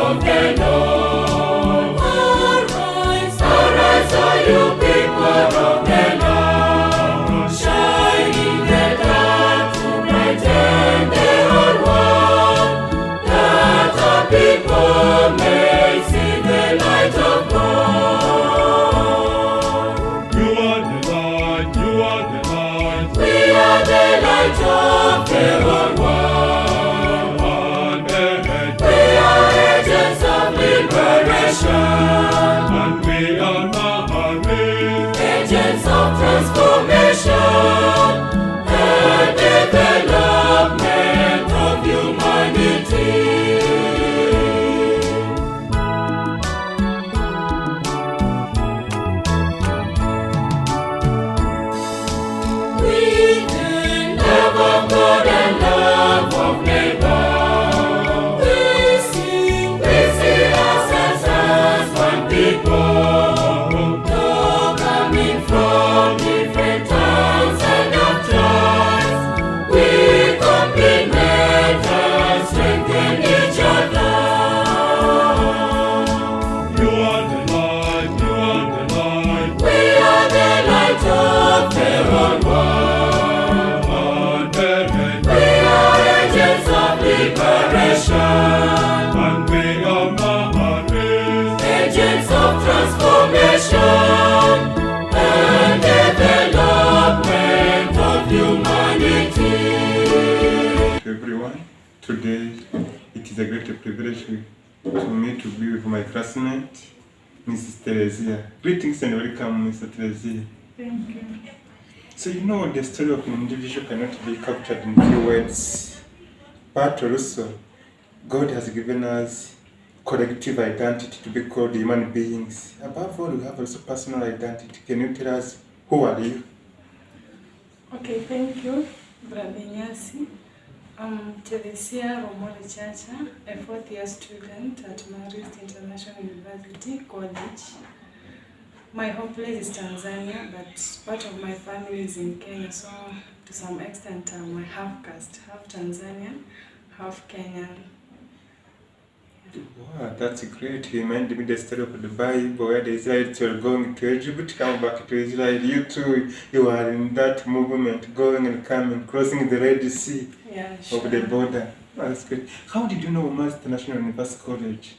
of the Lord. Arise, all you people of the Lord. Shine in the dark to brighten the whole world, that all people may see the light of God. You are the light, you are the light. We are the light of the whole world. We are agents of liberation, And we are Marist, agents of transformation and development of humanity. We the love of God and love of neighbor. We see ourselves as one people, though coming from different towns and doctrines. We complement and strengthen each other. you are the light, you are the light. We are the light of the whole world. We are agents of liberation, And we are Marist, agents of transformation and development of humanity. Everyone, today it is a great privilege to me to be with my classmate, Mrs. Teresia. Greetings and welcome, Mr. Teresia. Thank you. So you know the story of an individual cannot be captured in few words, but also God has given us collective identity to be called human beings. Above all, we have also personal identity. Can you tell us who are you? Okay, thank you, Brother Nyasi. I'm Teresia Romori Chacha, a fourth-year student at Marist University College. My home place is Tanzania, but part of my family is in Kenya, so to some extent I'm half caste, half Tanzanian, half Kenyan. Wow, that's great. You reminded me the story of the Bible where the Israelites were going to Egypt, come back to Israel. You too, you are in that movement, going and coming, crossing the Red Sea Yeah, sure. of the border. Oh, that's great. How did you know Marist National University College?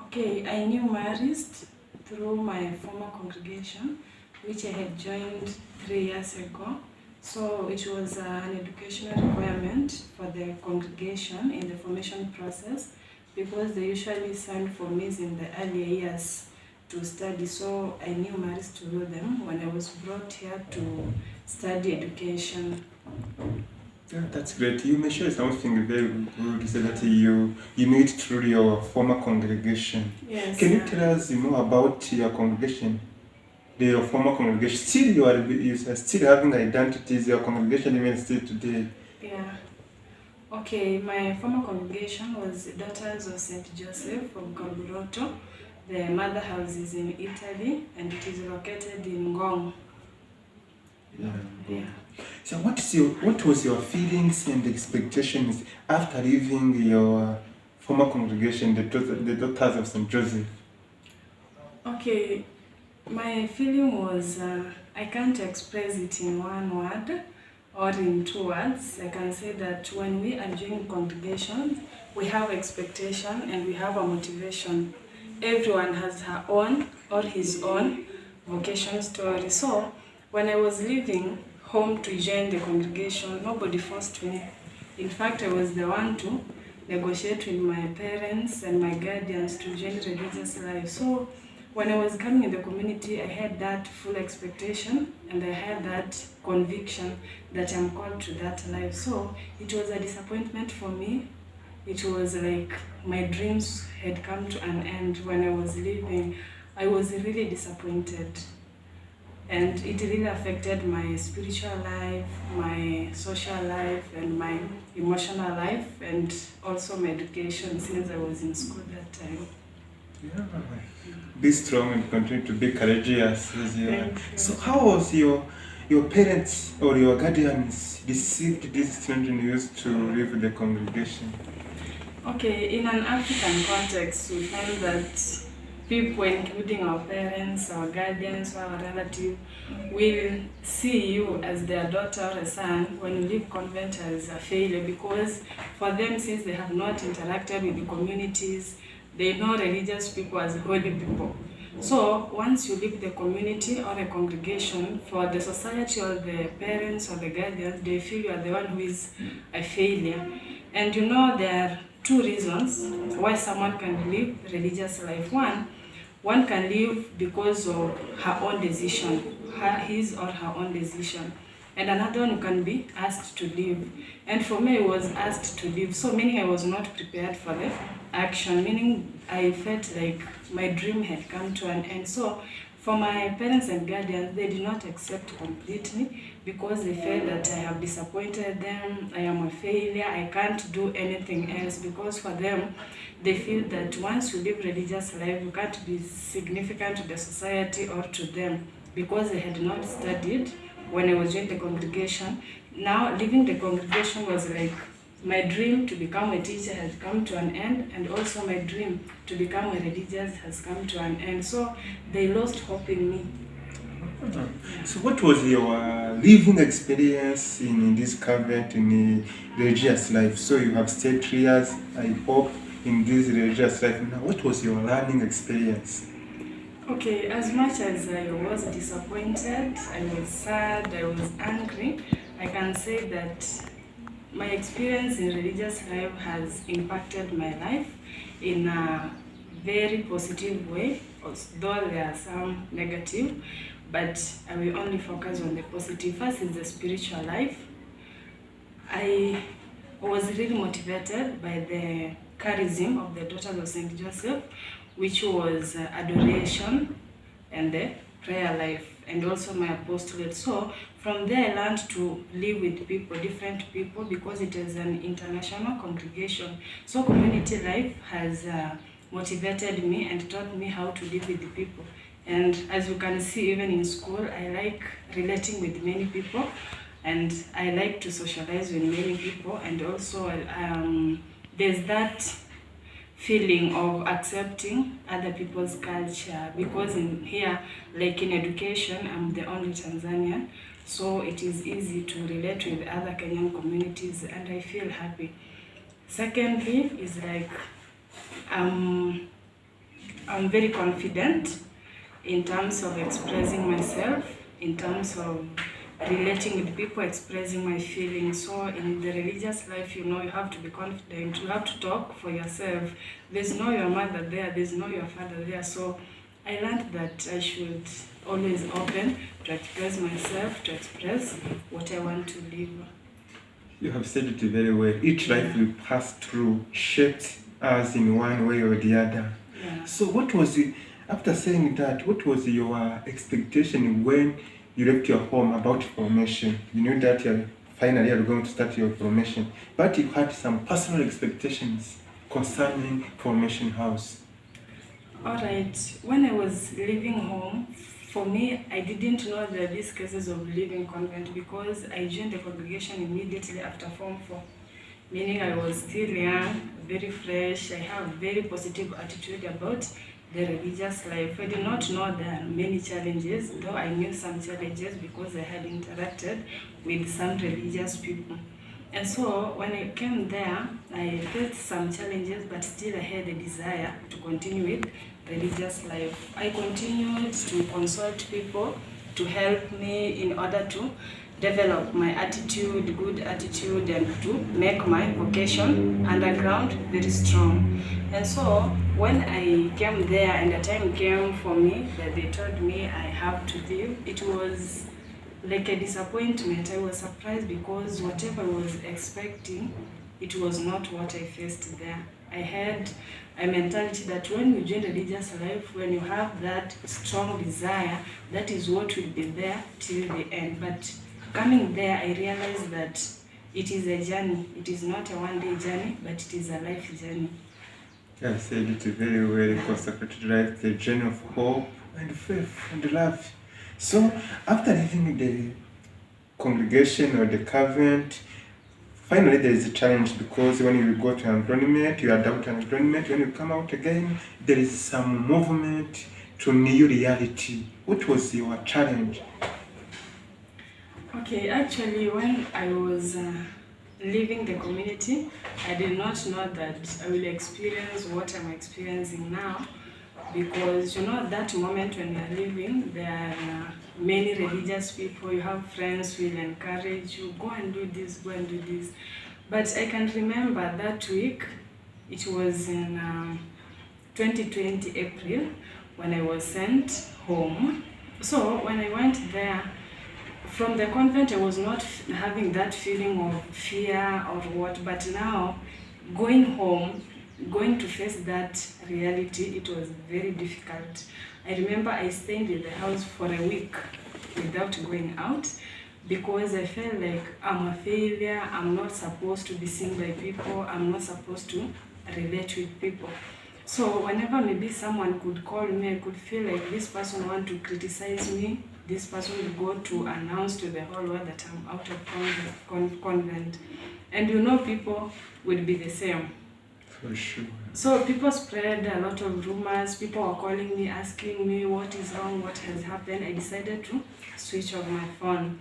Okay, I knew Marist through my former congregation, which I had joined 3 years ago. So it was an educational requirement for the congregation in the formation process, because they usually send for me in the earlier years to study. So I knew Marist through them when I was brought here to study education. Yeah, that's great. You mentioned something very good, so that you meet through your former congregation. Yes. Can you tell us more about your congregation? Your former congregation. Still you are still having identities, your congregation even still today. Yeah. Okay, my former congregation was Daughters of St. Joseph from Kaburoto. The mother house is in Italy and it is located in Ngong. Yeah. So what was your feelings and expectations after leaving your former congregation, the Daughters of St. Joseph? Okay, my feeling was, I can't express it in one word or in 2 words. I can say that when we are joining congregations, we have expectation and we have a motivation. Everyone has her own or his own vocation story. So when I was leaving home to join the congregation, nobody forced me. In fact, I was the one to negotiate with my parents and my guardians to join religious life. So when I was coming in the community, I had that full expectation and I had that conviction that I'm called to that life. So it was a disappointment for me. It was like my dreams had come to an end when I was leaving. I was really disappointed. And it really affected my spiritual life, my social life, and my emotional life, and also my education since I was in school that time. Yeah. Be strong and continue to be courageous as you are. Thank you. So how was your parents or your guardians received this children used to leave the congregation? Okay, in an African context, we find that people, including our parents, our guardians, our relatives, will see you as their daughter or a son when you leave convent as a failure, because for them, since they have not interacted with the communities, they know religious people as holy people. So once you leave the community or a congregation, for the society or the parents or the guardians, they feel you are the one who is a failure. And you know, there are two reasons why someone can live religious life. One can live because of her own decision, his or her own decision. And another one can be asked to live. And for me, I was asked to live. So meaning I was not prepared for the action, meaning I felt like my dream had come to an end. So for my parents and guardians, they did not accept completely because they felt that I have disappointed them, I am a failure, I can't do anything else, because for them, they feel that once you live religious life, you can't be significant to the society or to them, because they had not studied when I was in the congregation. Now, leaving the congregation was like my dream to become a teacher has come to an end, and also my dream to become a religious has come to an end. So they lost hope in me. So what was your living experience in this convent, in the religious life? So you have stayed 3 years, I hope, in this religious life. Now, what was your learning experience? Okay, as much as I was disappointed, I was sad, I was angry, I can say that my experience in religious life has impacted my life in a very positive way, though there are some negative, but I will only focus on the positive. First is the spiritual life. I was really motivated by the charism of the Daughters of St. Joseph, which was adoration and the prayer life, and also my apostolate. So from there I learned to live with people, different people, because it is an international congregation. So community life has motivated me and taught me how to live with the people. And as you can see, even in school, I like relating with many people, and I like to socialize with many people, and also there's that feeling of accepting other people's culture, because in here, like in education, I'm the only Tanzanian, so it is easy to relate with other Kenyan communities, and I feel happy. Secondly is like I'm very confident in terms of expressing myself, in terms of relating with people, expressing my feelings. So in the religious life, you know, you have to be confident, you have to talk for yourself. There's no your mother there, there's no your father there. So I learned that I should always open to express myself, to express what I want to live. You have said it very well. Each life we pass through shaped us in one way or the other. Yeah. So what was it, after saying that, what was your expectation when you left your home about formation? You knew that finally you're going to start your formation, but you had some personal expectations concerning formation house. Alright, when I was leaving home, for me, I didn't know that these cases of leaving convent, because I joined the congregation immediately after Form 4. Meaning I was still young, very fresh, I have very positive attitude about the religious life. I did not know there are many challenges, though I knew some challenges because I had interacted with some religious people. And so when I came there, I faced some challenges, but still I had a desire to continue with religious life. I continued to consult people to help me in order to develop my attitude, good attitude, and to make my vocation underground very strong. And so when I came there and the time came for me that they told me I have to leave, it was like a disappointment. I was surprised because whatever I was expecting, it was not what I faced there. I had a mentality that when you join religious life, when you have that strong desire, that is what will be there till the end. But coming there, I realized that it is a journey. It is not a one-day journey, but it is a life journey. You have said it very well, consecrated life, the journey of hope and faith and love. So after leaving the congregation or the convent, Finally, there is a challenge because when you go to employment, you adapt to employment. When you come out again, there is some movement to new reality. What was your challenge? Okay, actually, when I was leaving the community, I did not know that I will experience what I'm experiencing now, because you know at that moment when you're leaving, there are many religious people. You have friends who will encourage you, go and do this, go and do this. But I can remember that week, it was in 2020 April, when I was sent home. So when I went there, from the convent, I was not having that feeling of fear or what, but now going home, going to face that reality, it was very difficult. I remember I stayed in the house for a week without going out because I felt like I'm a failure, I'm not supposed to be seen by people, I'm not supposed to relate with people. So whenever maybe someone could call me, I could feel like this person want to criticize me, this person will go to announce to the whole world that I'm out of convent. And you know people would be the same. For sure. So people spread a lot of rumors, people were calling me, asking me what is wrong, what has happened. I decided to switch off my phone.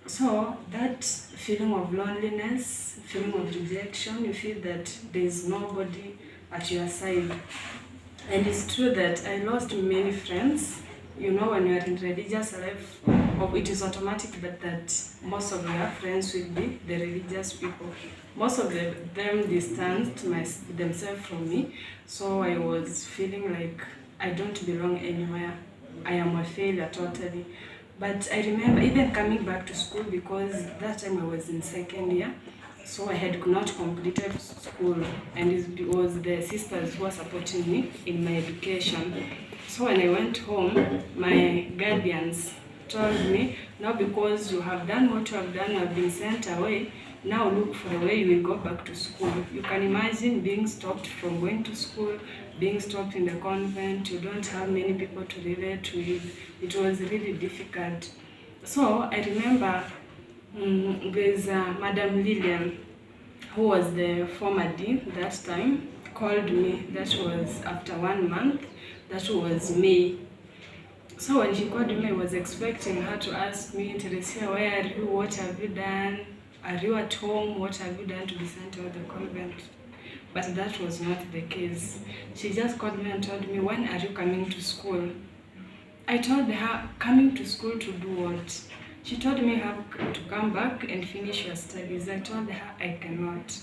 So that feeling of loneliness, feeling of rejection, you feel that there is nobody at your side. And it's true that I lost many friends. You know, when you're in religious life, it is automatic that most of your friends will be the religious people. Most of them distanced themselves from me, so I was feeling like I don't belong anywhere. I am a failure totally. But I remember even coming back to school, because that time I was in second year, so I had not completed school, and it was the sisters who were supporting me in my education. So when I went home, my guardians told me, now because you have done what you have done, you have been sent away, now look for a way you will go back to school. You can imagine being stopped from going to school, being stopped in the convent, you don't have many people to relate with. It was really difficult. So I remember there's Madam Lillian, who was the former dean that time, called me. That was after 1 month. That was May. So when she called me, I was expecting her to ask me, Teresia, where are you? What have you done? Are you at home? What have you done to be sent out of the convent? But that was not the case. She just called me and told me, when are you coming to school? I told her, coming to school to do what? She told me, have to come back and finish your studies. I told her I cannot.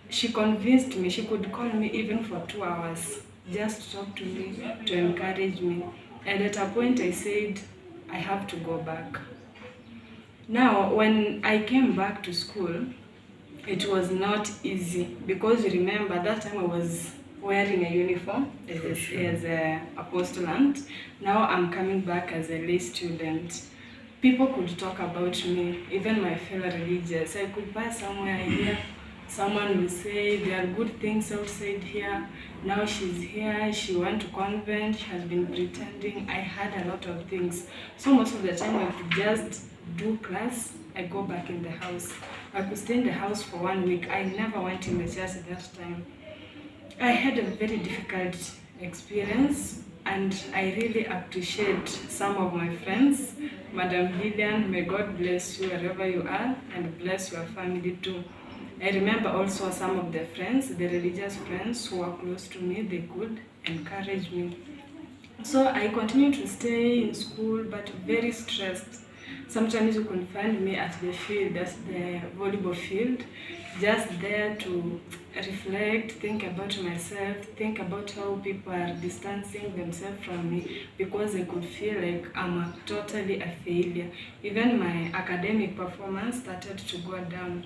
She convinced me. She could call me even for 2 hours, just to talk to me, to encourage me. And at a point I said, I have to go back. Now, when I came back to school, it was not easy, because you remember that time I was wearing a uniform as a apostulant. Now I'm coming back as a lay student. People could talk about me, even my fellow religious. I could pass somewhere here, someone will say there are good things outside here. Now she's here, she went to convent, she has been pretending. I had a lot of things. So most of the time I could just do class, I go back in the house. I could stay in the house for 1 week. I never went in the church at that time. I had a very difficult experience, and I really appreciate some of my friends. Madam Lillian, may God bless you wherever you are, and bless your family too. I remember also some of the friends, the religious friends who were close to me, they could encourage me. So I continued to stay in school, but very stressed. Sometimes you can find me at the field, that's the volleyball field, just there to reflect, think about myself, think about how people are distancing themselves from me, because I could feel like I'm totally a failure. Even my academic performance started to go down.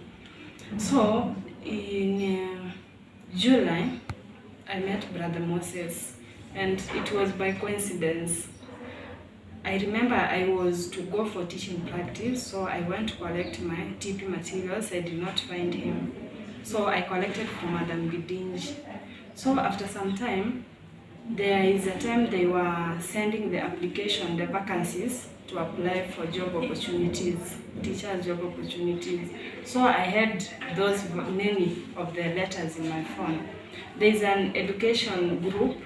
So in July, I met Brother Moses, and it was by coincidence. I remember I was to go for teaching practice, so I went to collect my TP materials. I did not find him, so I collected from Madam Bidinj. So after some time, there is a time they were sending the application, the vacancies to apply for job opportunities, teacher job opportunities. So I had those many of the letters in my phone. There's an education group,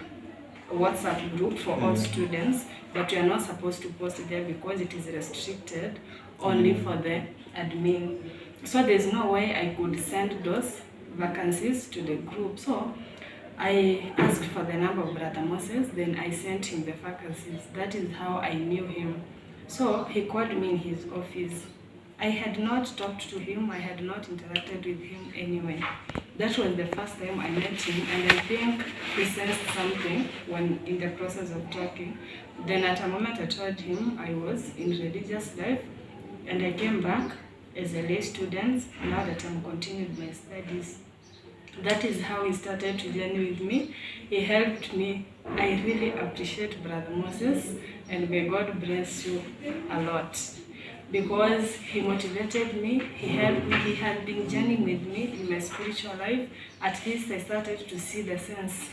a WhatsApp group for all students, but we are not supposed to post there because it is restricted only for the admin. So there's no way I could send those vacancies to the group. So I asked for the number of Brother Moses, then I sent him the vacancies. That is how I knew him. So he called me in his office. I had not talked to him, I had not interacted with him anyway. That was the first time I met him, and I think he sensed something when in the process of talking. Then at a moment I told him I was in religious life, and I came back as a lay student now that I'm continued my studies. That is how he started to journey with me. He helped me. I really appreciate Brother Moses, and may God bless you a lot, because he motivated me, he helped me, he had been journeying with me in my spiritual life. At least I started to see the sense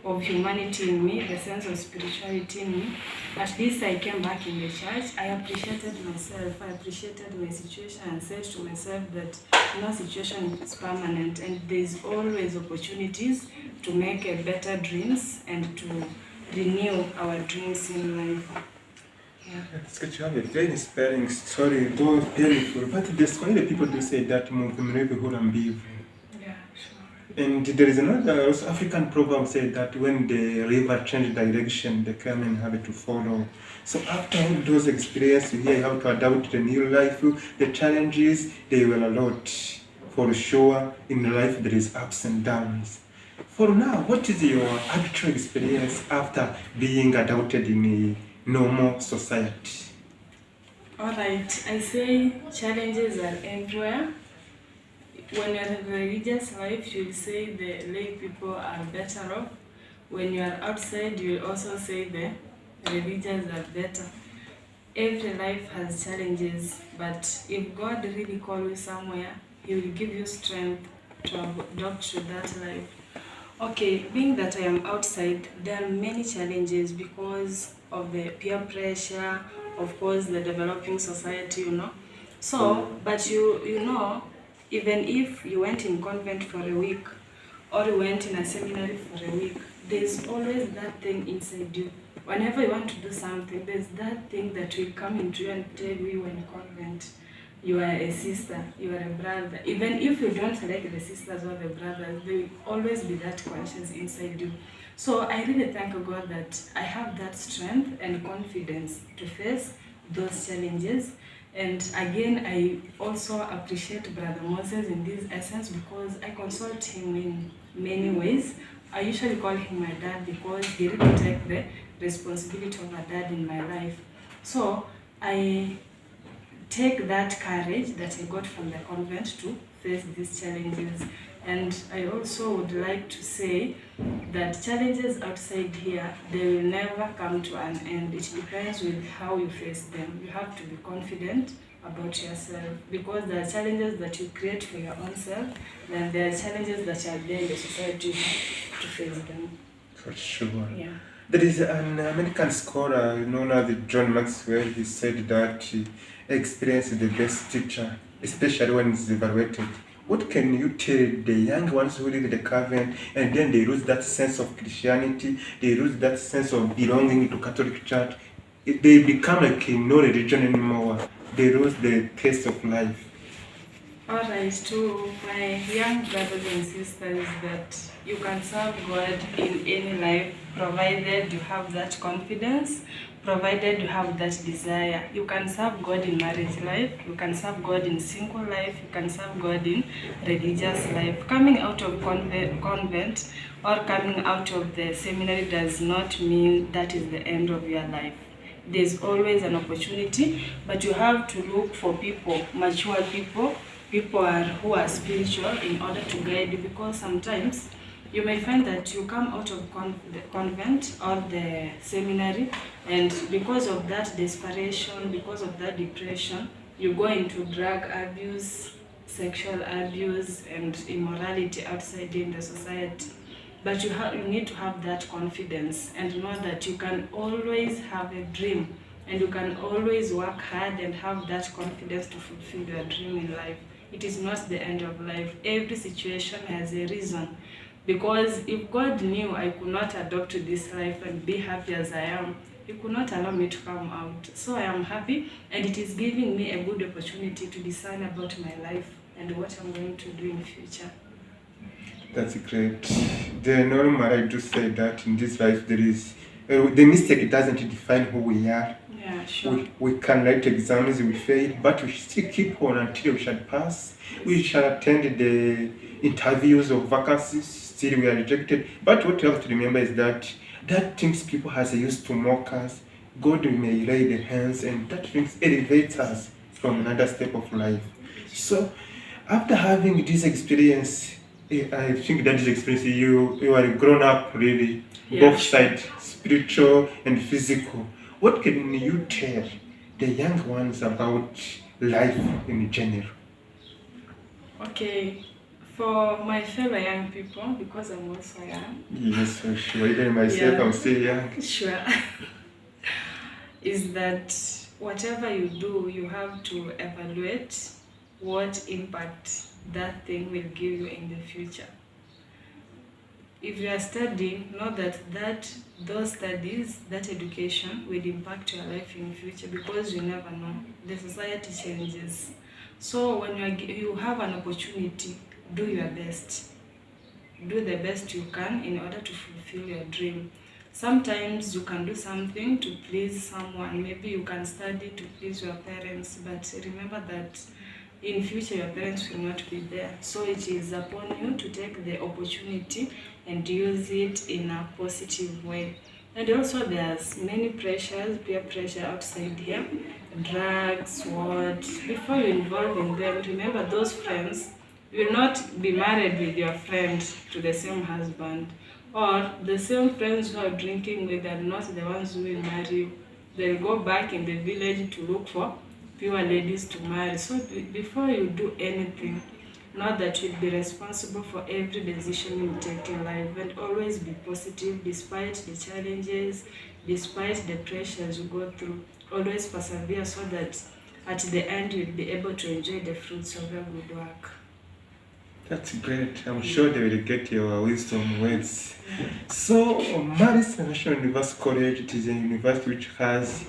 of humanity in me, the sense of spirituality in me. At least I came back in the church. I appreciated myself, I appreciated my situation, and said to myself that no situation is permanent, and there's always opportunities to make a better dreams and to renew our dreams in life. Yeah. It's good to have a very inspiring story, though painful. But the Swahili people do say that Mvumilivu, hula, mbivu. Yeah, sure. And there is another also African proverb say that when the river changes direction, the camel have to follow. So after all those experiences, you hear how to adapt the new life, the challenges, they were a lot. For sure, in life there is ups and downs. For now, what is your actual experience after being adopted in a normal society? Alright, I say challenges are everywhere. When you're in religious life, you'll say the lay people are better off. When you are outside, you'll also say the religious are better. Every life has challenges, but if God really calls you somewhere, He will give you strength to adopt to that life. Okay, being that I am outside, there are many challenges because of the peer pressure, of course, the developing society, you know. So, but you know, even if you went in convent for a week or you went in a seminary for a week, there's always that thing inside you. Whenever you want to do something, there's that thing that will come into you and tell you in convent, you are a sister, you are a brother. Even if you don't like the sisters or the brothers, there will always be that conscience inside you. So I really thank God that I have that strength and confidence to face those challenges. And again, I also appreciate Brother Moses in this essence because I consult him in many ways. I usually call him my dad because he really takes the responsibility of a dad in my life. So I take that courage that I got from the convent to face these challenges. And I also would like to say that challenges outside here, they will never come to an end. It depends with how you face them. You have to be confident about yourself because there are challenges that you create for your own self, and there are challenges that are there in the society to face them. For sure. Yeah. There is an American scholar known as John Maxwell. He said that experience is the best teacher, especially when it's evaluated. What can you tell the young ones who live in the convent and then they lose that sense of Christianity, they lose that sense of belonging to Catholic Church? They become like no religion anymore. They lose the taste of life. Alright, to my young brothers and sisters, that you can serve God in any life, provided you have that confidence, provided you have that desire. You can serve God in marriage life, you can serve God in single life, you can serve God in religious life. Coming out of convent or coming out of the seminary does not mean that is the end of your life. There's always an opportunity, but you have to look for people, mature people, who are spiritual in order to guide you, because sometimes you may find that you come out of the convent or the seminary, and because of that desperation, because of that depression, you go into drug abuse, sexual abuse, and immorality outside in the society. But you need to have that confidence and know that you can always have a dream and you can always work hard and have that confidence to fulfill your dream in life. It is not the end of life. Every situation has a reason. Because if God knew I could not adopt to this life and be happy as I am, He could not allow me to come out. So I am happy, and it is giving me a good opportunity to decide about my life and what I'm going to do in future. That's great. The normal, I do say that in this life there is the mistake doesn't define who we are. Yeah, sure. We can write exams, we fail, but we still keep on until we shall pass. We shall attend the interviews of vacancies, still we are rejected. But what you have to remember is that things people has used to mock us, God may lay the hands, and that things elevates us from another step of life. So after having this experience, I think that this experience you are grown up really, Yeah, both sides, spiritual and physical. What can you tell the young ones about life in general? Okay, for my fellow young people, because I'm also young. Yes, for sure. Even myself, Yeah. I'm still young. Sure. Is that whatever you do, you have to evaluate what impact that thing will give you in the future. If you are studying, know that those studies, that education will impact your life in the future, because you never know. The society changes. So when you have an opportunity, do your best. Do the best you can in order to fulfill your dream. Sometimes you can do something to please someone. Maybe you can study to please your parents, but remember that in future your parents will not be there. So it is upon you to take the opportunity and use it in a positive way. And also there's many pressures, peer pressure outside here, drugs, what. Before you involve in them, remember those friends, you will not be married with your friend to the same husband, or the same friends who are drinking with are not the ones who will marry you. They'll go back in the village to look for pure ladies to marry. So before you do anything, know that you'll be responsible for every decision you take in life, and always be positive despite the challenges, despite the pressures you go through. Always persevere so that at the end you'll be able to enjoy the fruits of your good work. That's great. I'm sure they will get your wisdom words. So, Marist University College, it is a university which has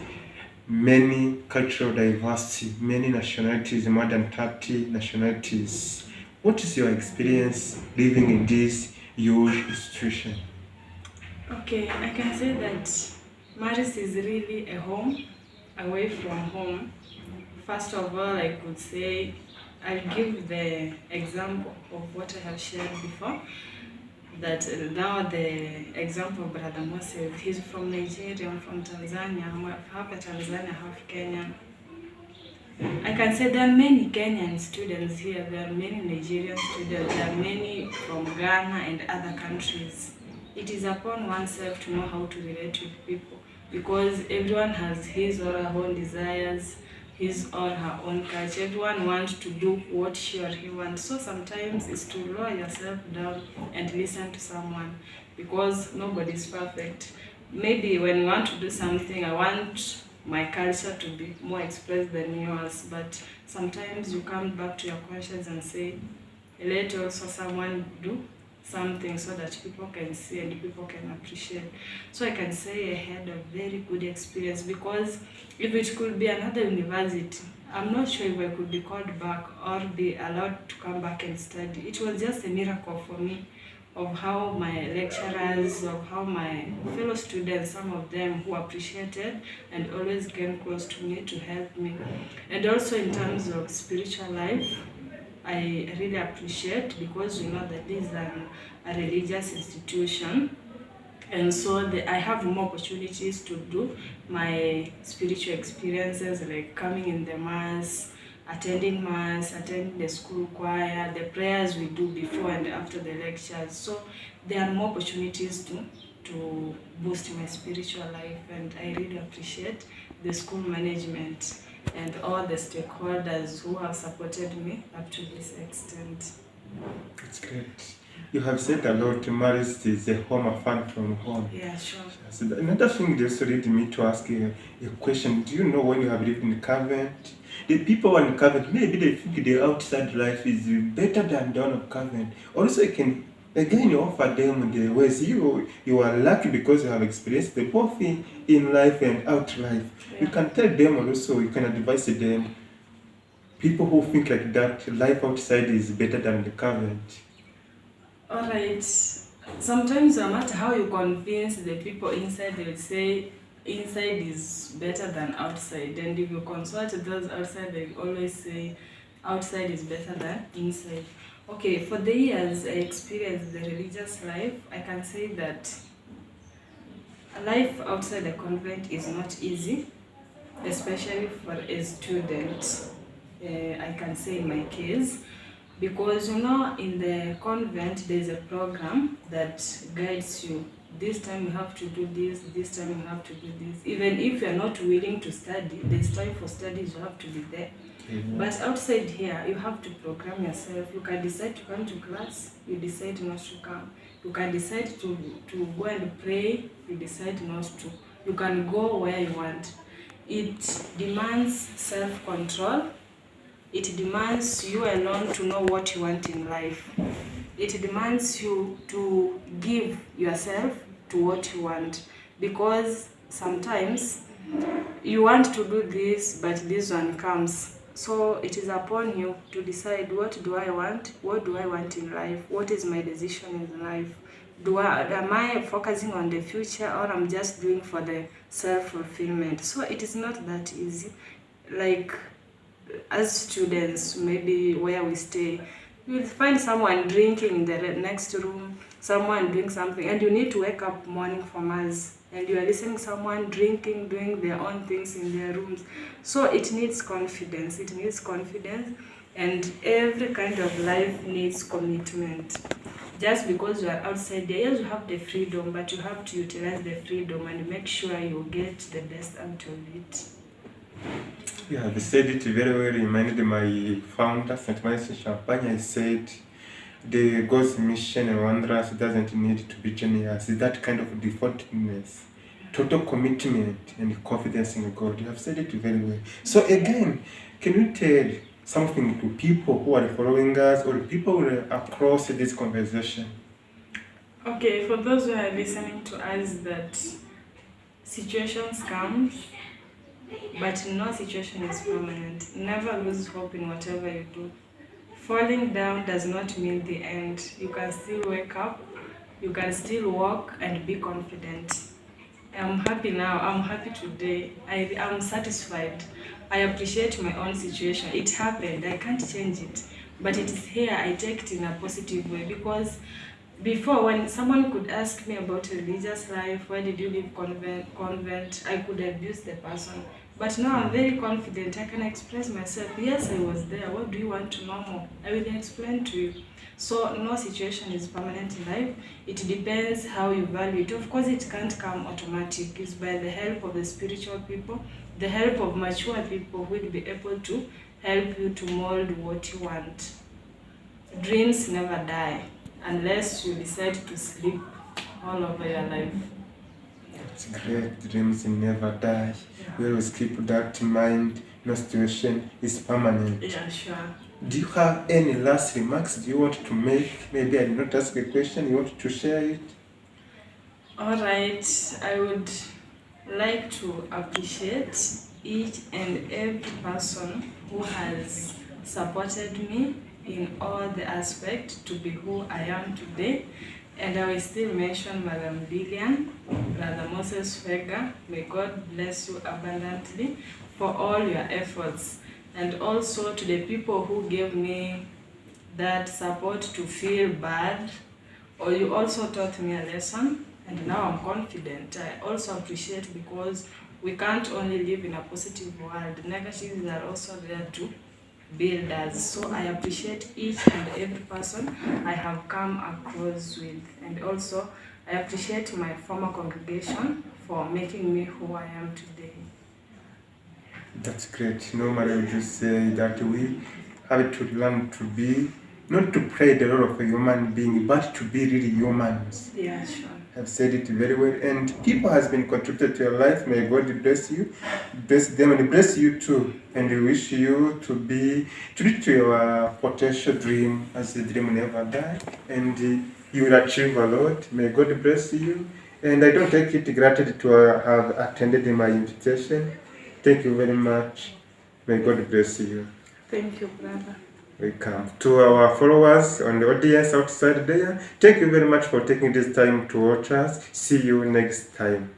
many cultural diversity, many nationalities, more than 30 nationalities. What is your experience living in this huge institution? Okay, I can say that Marist is really a home away from home. First of all, I could say I'll give the example of what I have shared before. That now the example of Brother Moses, he's from Nigeria, I'm from Tanzania, I'm half a Tanzania, half Kenyan. I can say there are many Kenyan students here, there are many Nigerian students, there are many from Ghana and other countries. It is upon oneself to know how to relate with people, because everyone has his or her own desires, his or her own culture. Everyone wants to do what she or he wants. So sometimes it's to lower yourself down and listen to someone, because nobody is perfect. Maybe when you want to do something, I want my culture to be more expressed than yours, but sometimes you come back to your conscience and say, let also someone do something so that people can see and people can appreciate. So I can say I had a very good experience, because if it could be another university, I'm not sure if I could be called back or be allowed to come back and study. It was just a miracle for me of how my lecturers, of how my fellow students, some of them who appreciated and always came close to me to help me. And also in terms of spiritual life, I really appreciate, because you know that this is a religious institution, and so I have more opportunities to do my spiritual experiences, like coming in the mass, attending the school choir, the prayers we do before and after the lectures. So there are more opportunities to boost my spiritual life, and I really appreciate the school management and all the stakeholders who have supported me up to this extent. That's great. You have said a lot, Marist is a home, a fan from home. Yeah, sure. So another thing they also lead me to ask you a question. Do you know when you have lived in Covent? The people in Covent, maybe they think the outside life is better than down of Covent. Also, you can again you offer them the ways you are lucky because you have experienced the both in life and out life. Yeah. You can tell them also, you can advise them. People who think like that, life outside is better than the Covent. Alright. Sometimes no matter how you convince the people inside, they will say inside is better than outside. And if you consult those outside, they always say outside is better than inside. Okay, for the years I experienced the religious life, I can say that life outside the convent is not easy, especially for a student. I can say in my case, because you know in the convent there's a program that guides you. This time you have to do this time you have to do this. Even if you're not willing to study, there's time for studies, you have to be there. But outside here, you have to program yourself. You can decide to come to class, you decide not to come. You can decide to go and pray, you decide not to. You can go where you want. It demands self-control. It demands you alone to know what you want in life. It demands you to give yourself to what you want. Because sometimes you want to do this, but this one comes. So it is upon you to decide, what do I want? What do I want in life? What is my decision in life? Am I focusing on the future, or I'm just doing for the self-fulfillment? So it is not that easy. Like as students, maybe where we stay, you will find someone drinking in the next room, someone doing something, and you need to wake up morning from us, and you are listening someone drinking, doing their own things in their rooms. So it needs confidence. It needs confidence, and every kind of life needs commitment. Just because you are outside there, yes, you have the freedom, but you have to utilize the freedom and make sure you get the best out of it. Yeah, they said it very well. Reminded my founder, St. Marist Champagne. I said, the God's mission and wonders doesn't need to be genius. It's that kind of devotedness, total commitment and confidence in God. You have said it very well. So again, can you tell something to people who are following us or people who are across this conversation? Okay, for those who are listening to us, that situations come, but no situation is permanent. Never lose hope in whatever you do. Falling down does not mean the end. You can still wake up, you can still walk and be confident. I'm happy now, I'm happy today, I am satisfied. I appreciate my own situation. It happened, I can't change it. But it is here, I take it in a positive way, because before, when someone could ask me about religious life, why did you leave convent, I could abuse the person. But now I'm very confident, I can express myself. Yes, I was there, what do you want to know more? I will explain to you. So no situation is permanent in life. It depends how you value it. Of course, it can't come automatic. It's by the help of the spiritual people, the help of mature people who will be able to help you to mold what you want. Dreams never die unless you decide to sleep all over your life. It's great. Dreams never die. We always keep that in mind. No situation is permanent. Yeah, sure. Do you have any last remarks do you want to make? Maybe I did not ask a question, you want to share it? Alright, I would like to appreciate each and every person who has supported me in all the aspects to be who I am today. And I will still mention Madam Lillian, Brother Moses Fega. May God bless you abundantly for all your efforts. And also to the people who gave me that support to feel bad, or you also taught me a lesson, and now I'm confident. I also appreciate, because we can't only live in a positive world. Negatives are also there to build us. So I appreciate each and every person I have come across with. And also I appreciate my former congregation for making me who I am today. That's great. Normally we just say that we have to learn to be not to play the role of a human being, but to be really humans. Yeah, sure. I've said it very well. And people has been contributed to your life. May God bless you, bless them, and bless you too. And we wish you to reach your potential dream, as the dream never die. And you will achieve a lot. May God bless you. And I don't take it granted to have attended my invitation. Thank you very much. May God bless you. Thank you, brother. Welcome. To our followers on the audience outside there, thank you very much for taking this time to watch us. See you next time.